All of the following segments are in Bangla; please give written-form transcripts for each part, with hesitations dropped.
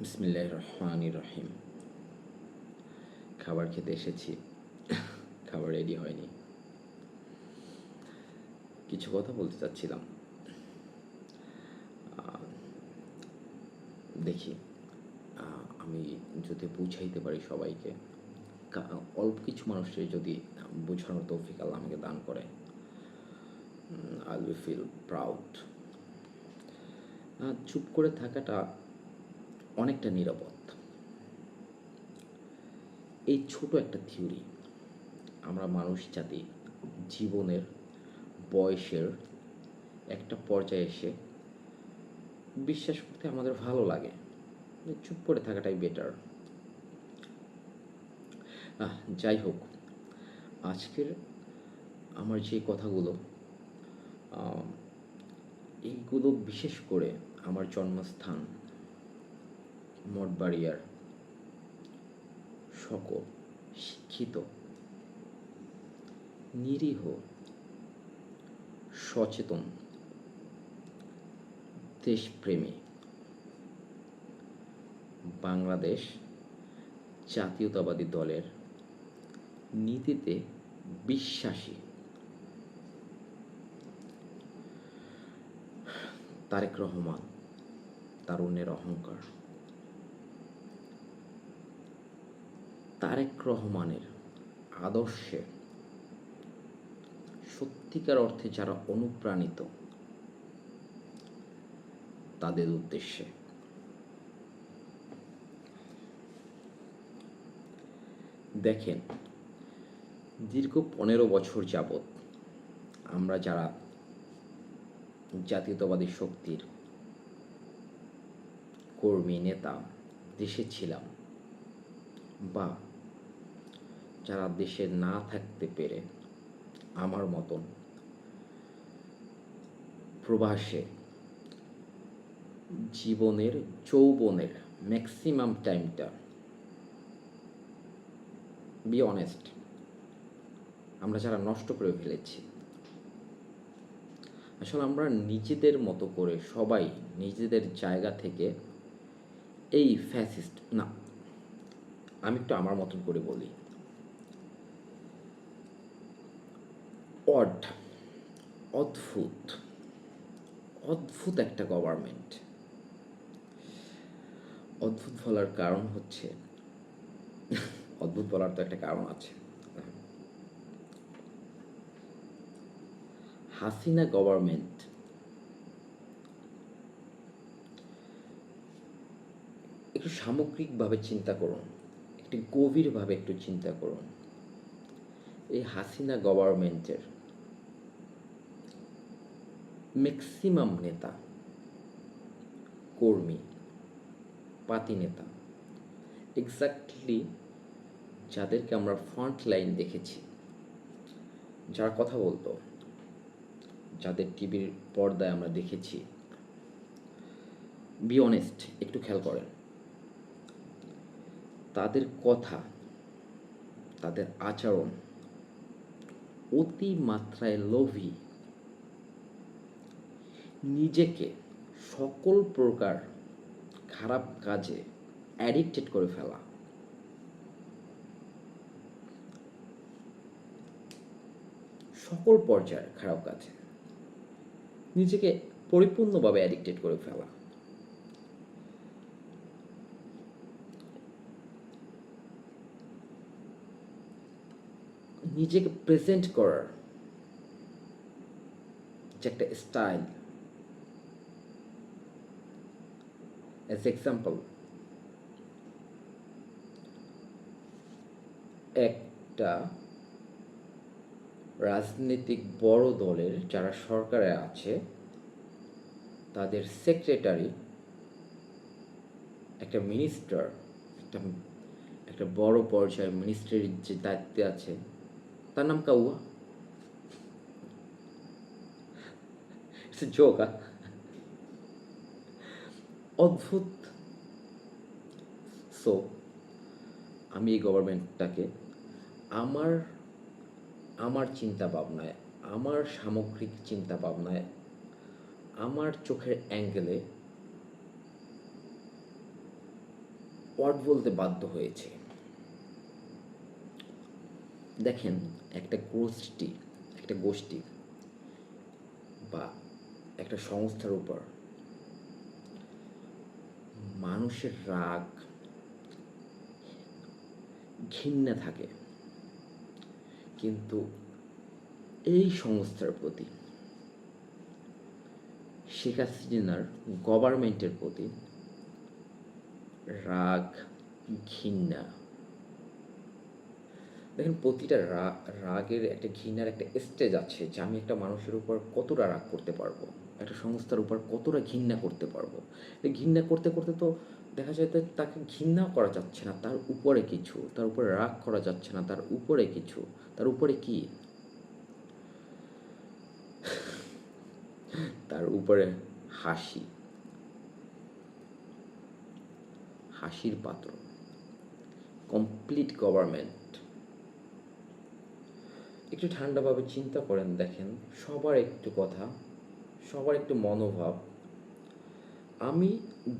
বিসমিল্লাহির রহমানির রহিম। খাবার খেতে এসেছি, খাবার রেডি হয়নি। কিছু কথা বলতে চাচ্ছিলাম, দেখি আমি যদি বুঝাইতে পারি সবাইকে, অল্প কিছু মানুষের যদি বোঝানোর তৌফিক আল্লাহ আমাকে দান করে, আই উইল ফিল প্রাউড। চুপ করে থাকাটা অনেকটা নিরাপদ। এই ছোট একটা থিওরি আমরা মানুষ জাতি জীবনের বয়সের একটা পর্যায়ে এসে বিশ্বাস করতে আমাদের ভালো লাগে, চুপ করে থাকাটাই বেটার। যাই হোক, আজকের আমার যে কথাগুলো, এইগুলো বিশেষ করে আমার জন্মস্থান মঠবাড়িয়ার সকল শিক্ষিত, নিরীহ, সচেতন, দেশপ্রেমী, বাংলাদেশ জাতীয়তাবাদী দলের নীতিতে বিশ্বাসী তারেক রহমান, তারুণ্যের অহংকার। তারেক রহমানের আদর্শে সত্যিকার অর্থে যারা অনুপ্রাণিত, তাদের উদ্দেশ্যে দেখেন, দীর্ঘ 15 বছর যাবৎ আমরা যারা জাতীয়তাবাদী শক্তির কর্মী, নেতা দেশে ছিলাম, বা যারা দেশে না থাকতে পেরে আমার মতন প্রবাসে জীবনের যৌবনের ম্যাক্সিমাম টাইমটা, বি অনেস্ট, আমরা যারা নষ্ট করে ফেলেছি। আসলে আমরা নিজেদের মতো করে সবাই নিজেদের জায়গা থেকে এই ফ্যাসিস্ট না, আমি একটু আমার মতন করে বলি, অড, অদ্ভুত অদ্ভুত একটা গভর্নমেন্ট। অদ্ভুত বলার কারণ হচ্ছে, অদ্ভুত বলার তো একটা কারণ আছে। হাসিনা গভর্নমেন্ট একটু সামগ্রিকভাবে চিন্তা করুন, একটু গভীরভাবে একটু চিন্তা করুন। এই হাসিনা গভর্নমেন্টের ম্যাক্সিমাম নেতা, কর্মী, পাতি নেতা, এক্স্যাক্টলি যাদেরকে আমরা ফ্রন্ট লাইন দেখেছি, যারা কথা বলতো, যাদের টিভির পর্দায় আমরা দেখেছি, বি অনেস্ট, একটু খেয়াল করেন তাদের কথা, তাদের আচরণ অতি মাত্রায় লোভী, নিজেকে সকল প্রকার খারাপ কাজে অ্যাডিক্টেড করে ফেলা। সকল পর্যায়ের খারাপ কাজে নিজেকে পরিপূর্ণভাবে অ্যাডিক্টেড করে ফেলা। নিজেকে প্রেজেন্ট করার যে একটা স্টাইল, অ্যাজ এক্সাম্পল, একটা রাজনৈতিক বড় দলের যারা সরকারে আছে, তাদের সেক্রেটারি, একটা মিনিস্টার, একটা একটা বড় পর্যায়ের মিনিস্ট্রির যে দায়িত্বে আছে, তার নাম কাউয়া। It's a joke. অদ্ভুত। সো আমি এই গভর্নমেন্টটাকে আমার আমার চিন্তা ভাবনায়, আমার সামগ্রিক চিন্তা ভাবনায়, আমার চোখের অ্যাঙ্গেলে ওয়ার্ড বলতে বাধ্য হয়েছি। দেখেন, একটা গোষ্ঠী বা একটা সংস্থার উপর মানুষের রাগ, ঘৃণা থাকে, কিন্তু এই সংস্থার প্রতি, শেখ হাসিনার গভর্নমেন্টের প্রতি রাগ, ঘৃণা, দেখেন প্রতিটা রাগের একটা ঘৃণার একটা স্টেজ আছে, যে আমি একটা মানুষের উপর কতটা রাগ করতে পারবো, একটা সংস্থার উপর কতটা ঘৃণা করতে পারবো। এই ঘৃণা করতে করতে তো দেখা যায় তাকে ঘৃণাও করা যাচ্ছে না, তার উপরে কিছু, তার উপরে রাগ করা যাচ্ছে না, তার উপরে কিছু, তার উপরে কি, তার উপরে হাসি, হাসির পাত্র, কমপ্লিট গভর্নমেন্ট। একটু ঠান্ডাভাবে চিন্তা করেন, দেখেন সবার একটু কথা, সবার একটু মনোভাব। আমি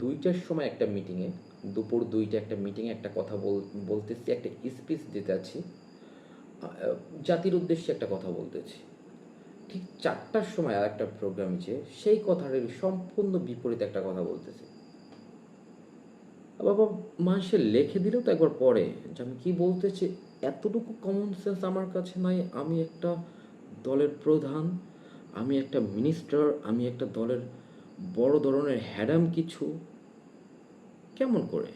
2টার সময় একটা মিটিংয়ে, দুপুর 2টা একটা মিটিংয়ে একটা কথা বলতেছি, একটা স্পিচ দিতে আছি, জাতির উদ্দেশ্যে একটা কথা বলতেছি। ঠিক 4টার সময় আর একটা প্রোগ্রামে যে সেই কথার সম্পূর্ণ বিপরীত একটা কথা বলতেছি। বাবা, মানুষের লেখে দিলেও তো একবার পড়ে যে আমি কী বলতেছি। এতটুকু কমন সেন্স আমার কাছে নাই। আমি একটা দলের প্রধান, আমি একটা মিনিস্টার, আমি একটা দলের বড় ধরনের হ্যাডাম কিছু, কেমন করে?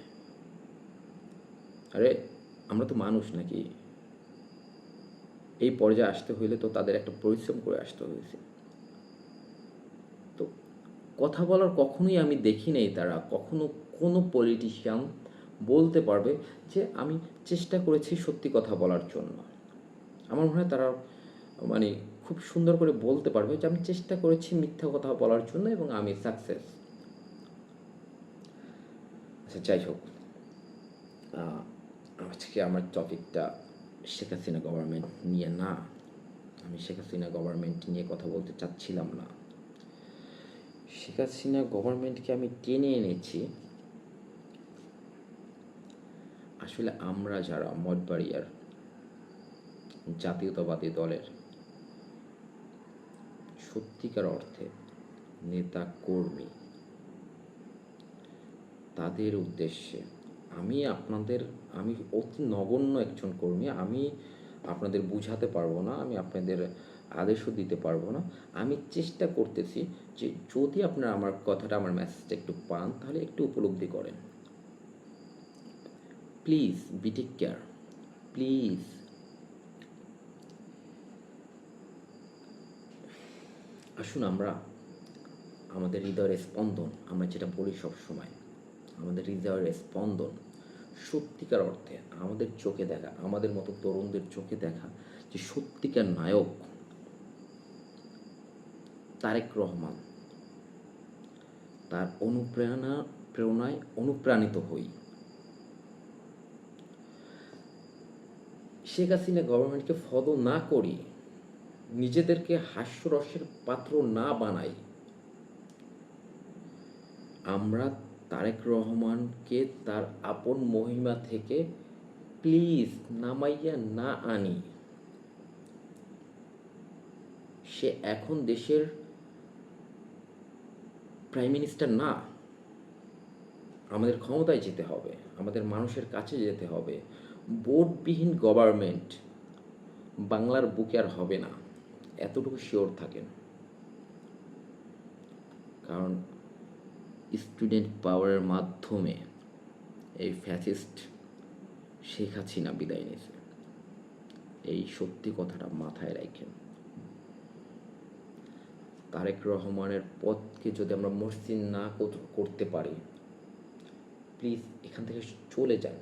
আরে আমরা তো মানুষ নাকি? এই পর্যায়ে আসতে হইলে তো তাদের একটা পরিশ্রম করে আসতে হয়েছে। তো কথা বলার কখনোই আমি দেখি নাই তারা কখনো কোনো পলিটিশিয়ান বলতে পারবে যে আমি চেষ্টা করেছি সত্যি কথা বলার জন্য। আমার মনে হয় তারা মানে খুব সুন্দর করে বলতে পারবে যে আমি চেষ্টা করেছি মিথ্যা কথা বলার জন্য এবং আমি সাকসেস। আচ্ছা, যাই হোক, আজকে আমার টপিকটা শেখ হাসিনা গভর্নমেন্ট নিয়ে না। আমি শেখ হাসিনা গভর্নমেন্ট নিয়ে কথা বলতে চাচ্ছিলাম না। শেখ হাসিনা গভর্নমেন্টকে আমি টেনে এনেছি আসলে আমরা যারা মঠবাড়িয়ার জাতীয়তাবাদী দলের সত্যিকার অর্থে নেতা কর্মী, তাদের উদ্দেশ্যে আমি অতি নগণ্য একজন কর্মী। আমি আপনাদের বুঝাতে পারবো না, আমি আপনাদের আদেশও দিতে পারবো না। আমি চেষ্টা করতেছি যে যদি আপনারা আমার কথাটা, আমার মেসেজটা একটু পান, তাহলে একটু উপলব্ধি করেন। Please be take care, please. আসুন আমরা আমাদের হৃদয়ের স্পন্দন, আমরা যেটা বলি সবসময়, আমাদের হৃদয়ের স্পন্দন সত্যিকার অর্থে আমাদের চোখে দেখা, আমাদের মতো তরুণদের চোখে দেখা যে সত্যিকার নায়ক তারেক রহমান, তার প্রেরণায় অনুপ্রাণিত হই। শেখ হাসিনা গভর্নমেন্টকে ফলো না করি, নিজেদেরকে হাস্যরসের পাত্র না বানাই, আমরা তারেক রহমানকে তার আপন মহিমা থেকে প্লিজ নামাইয়া না আনি। সে এখন দেশের প্রাইম মিনিস্টার না। আমাদের ক্ষমতায় যেতে হবে, আমাদের মানুষের কাছে যেতে হবে। ভোটবিহীন গভর্নমেন্ট বাংলার বুকে আর হবে না, এতটুকু শিওর থাকেন। কারণ স্টুডেন্ট পাওয়ারের মাধ্যমে এই ফ্যাসিস্ট শেখ হাসিনা বিদায় নিয়েছে। এই সত্যি কথাটা মাথায় রাখেন। তারেক রহমানের পথকে যদি আমরা মসৃণ না করতে পারি, প্লিজ এখান থেকে চলে যান।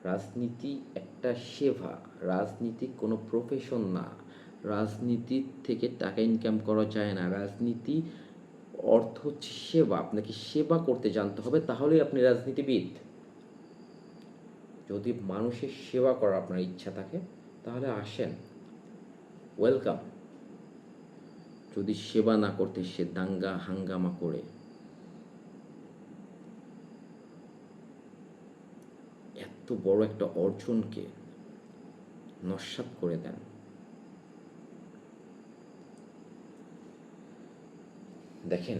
রাজনীতি একটা সেবা, রাজনীতি কোনো প্রফেশন না। রাজনীতি থেকে টাকা ইনকাম করা যায় না। রাজনীতি অর্থ হচ্ছে সেবা। আপনাকে সেবা করতে জানতে হবে, তাহলেই আপনি রাজনীতিবিদ। যদি মানুষের সেবা করার আপনার ইচ্ছা থাকে তাহলে আসেন, ওয়েলকাম। যদি সেবা না করতে সে দাঙ্গা হাঙ্গামা করে এত বড় একটা অর্জনকে নস্যাৎ করে দেন। দেখেন,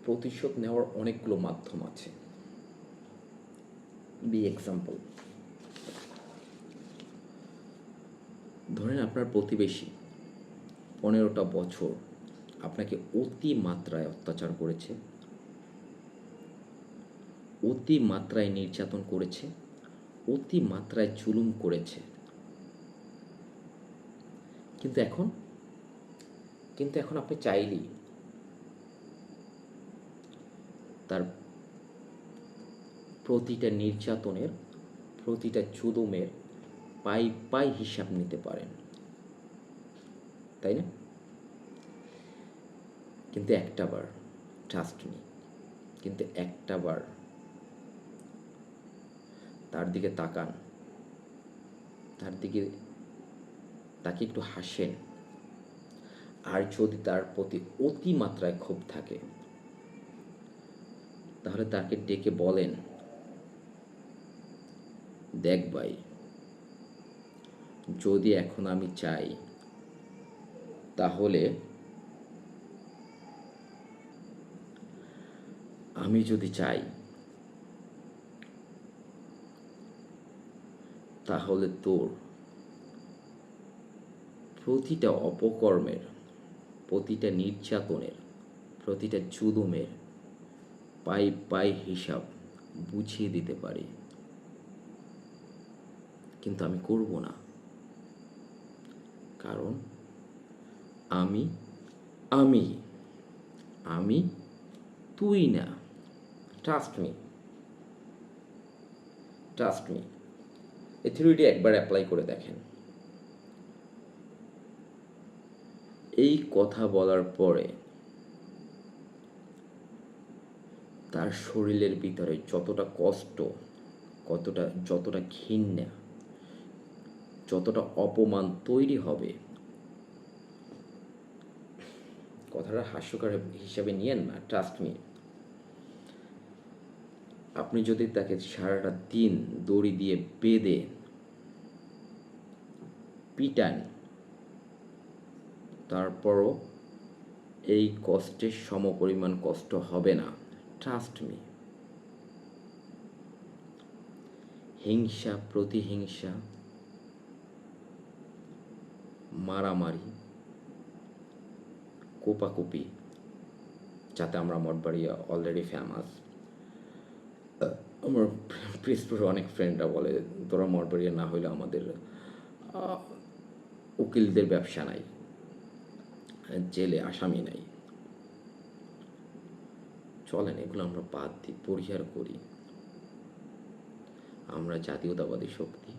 প্রতিশোধ নেওয়ার অনেকগুলো মাধ্যম আছে। বি এক্সাম্পল, ধরেন আপনার প্রতিবেশী 15টা বছর আপনাকে অতি মাত্রায় অত্যাচার করেছে, অতি মাত্রায় নির্যাতন করেছে, অতি মাত্রায় জুলুম করেছে, কিন্তু এখন আপনি চাইলেই তার প্রতিটা নির্যাতনের, প্রতিটা জুলুমের পাই পাই হিসাব নিতে পারেন, তাই না? কিন্তু একটাবার, ট্রাস্ট মি, কিন্তু একটাবার তার দিকে তাকান, তাকে একটু হাসেন, আর যদি তার প্রতি অতিমাত্রায় ক্ষোভ থাকে তাহলে তাকে ডেকে বলেন, দেখ ভাই, যদি এখন আমি চাই তাহলে তোর প্রতিটা অপকর্মের, প্রতিটা নির্যাতনের, প্রতিটা জুলুমের পাই পাই হিসাব বুঝিয়ে দিতে পারি, কিন্তু আমি করব না, কারণ আমি আমি আমি তুই না। ট্রাস্ট মি, এই থিওরিটি একবার অ্যাপ্লাই করে দেখেন। এই কথা বলার পরে তার শরীরের ভিতরে যতটা কষ্ট, যতটা ঘৃণা, যতটা অপমান তৈরি হবে, কথাটা হাস্যকর হিসাবে নিয়েন না, ট্রাস্ট মি। আপনি যদি তাকে সারাটা দিন দড়ি দিয়ে বেঁধে পিটান, তারপরও এই কষ্টের সমপরিমাণ কষ্ট হবে না, ট্রাস্ট মি। হিংসা, প্রতিহিংসা, মারামারি, কোপাকুপি, যাতে আমরা মঠবাড়িয়া অলরেডি ফেমাস। আমার প্রিসপুরে অনেক ফ্রেন্ডরা বলে, তোরা মঠবাড়িয়া না হইলে আমাদের উকিলদের ব্যবসা নাই, জেলে আসামি নাই। চলেন এগুলো আমরা বাদ দিই, পরিহার করি। আমরা জাতীয়তাবাদী শক্তি,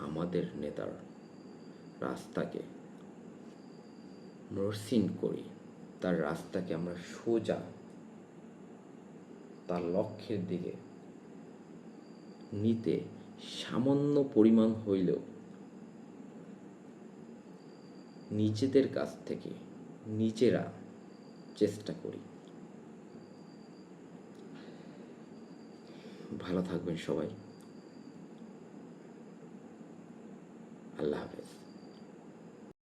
আমাদের নেতার রাস্তাকে মসৃণ করি, তার রাস্তাকে আমরা সোজা তার লক্ষ্যের দিকে নিতে সামান্য পরিমাণ হইলেও নিজেদের কাছ থেকে নিজেরা চেষ্টা করি। ভালো থাকবেন সবাই। আল্লাহ হাফেজ।